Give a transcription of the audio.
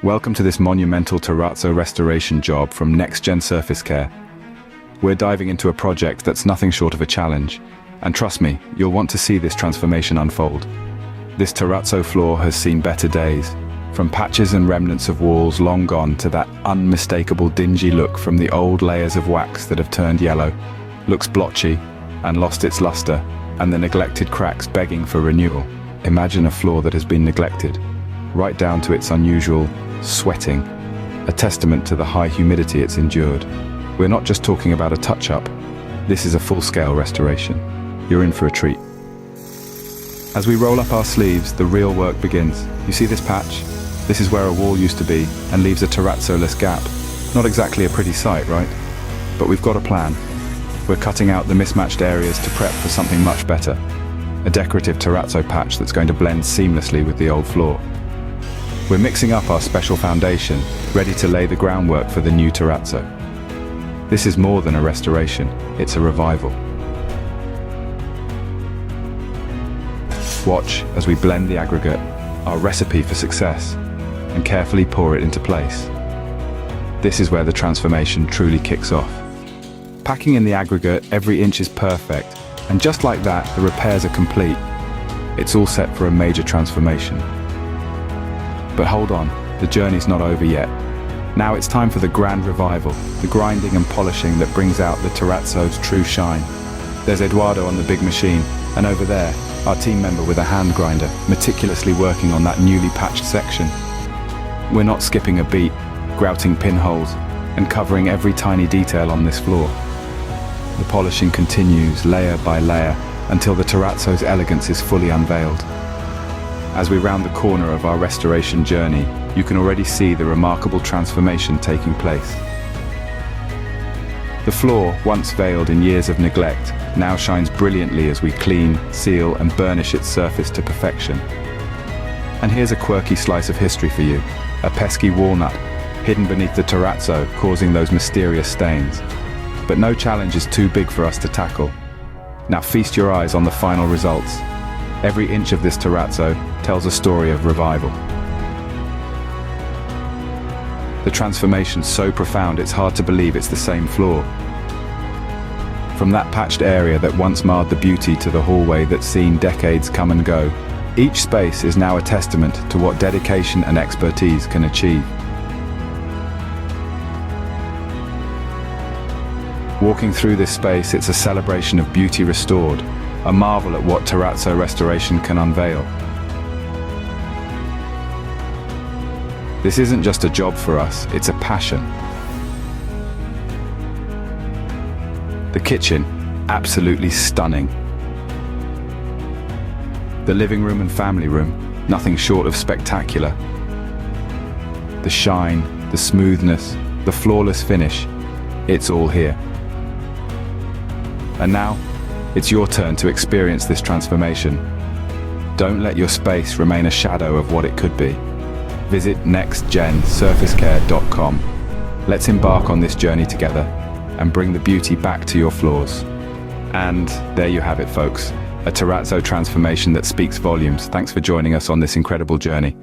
Welcome to this monumental terrazzo restoration job from NextGen Surface Care. We're diving into a project that's nothing short of a challenge, and trust me, you'll want to see this transformation unfold. This terrazzo floor has seen better days, from patches and remnants of walls long gone to that unmistakable dingy look from the old layers of wax that have turned yellow, looks blotchy and lost its luster, and the neglected cracks begging for renewal. Imagine a floor that has been neglected, right down to its unusual sweating, a testament to the high humidity it's endured. We're not just talking about a touch-up, this is a full-scale restoration. You're in for a treat. As we roll up our sleeves, the real work begins. You see this patch? This is where a wall used to be and leaves a terrazzo-less gap. Not exactly a pretty sight, right? But we've got a plan. We're cutting out the mismatched areas to prep for something much better. A decorative terrazzo patch that's going to blend seamlessly with the old floor. We're mixing up our special foundation, ready to lay the groundwork for the new terrazzo. This is more than a restoration, it's a revival. Watch as we blend the aggregate, our recipe for success, and carefully pour it into place. This is where the transformation truly kicks off. Packing in the aggregate, every inch is perfect, and just like that, the repairs are complete. It's all set for a major transformation. But hold on, the journey's not over yet. Now it's time for the grand revival, the grinding and polishing that brings out the terrazzo's true shine. There's Eduardo on the big machine, and over there, our team member with a hand grinder, meticulously working on that newly patched section. We're not skipping a beat, grouting pinholes, and covering every tiny detail on this floor. The polishing continues layer by layer until the terrazzo's elegance is fully unveiled. As we round the corner of our restoration journey, you can already see the remarkable transformation taking place. The floor, once veiled in years of neglect, now shines brilliantly as we clean, seal, and burnish its surface to perfection. And here's a quirky slice of history for you, a pesky walnut, hidden beneath the terrazzo, causing those mysterious stains. But no challenge is too big for us to tackle. Now feast your eyes on the final results. Every inch of this terrazzo tells a story of revival. The transformation's so profound it's hard to believe it's the same floor. From that patched area that once marred the beauty to the hallway that's seen decades come and go, each space is now a testament to what dedication and expertise can achieve. Walking through this space, it's a celebration of beauty restored, a marvel at what terrazzo restoration can unveil. This isn't just a job for us, it's a passion. The kitchen, absolutely stunning. The living room and family room, nothing short of spectacular. The shine, the smoothness, the flawless finish, it's all here. And now, it's your turn to experience this transformation. Don't let your space remain a shadow of what it could be. Visit nextgensurfacecare.com. Let's embark on this journey together and bring the beauty back to your floors. And there you have it, folks. A terrazzo transformation that speaks volumes. Thanks for joining us on this incredible journey.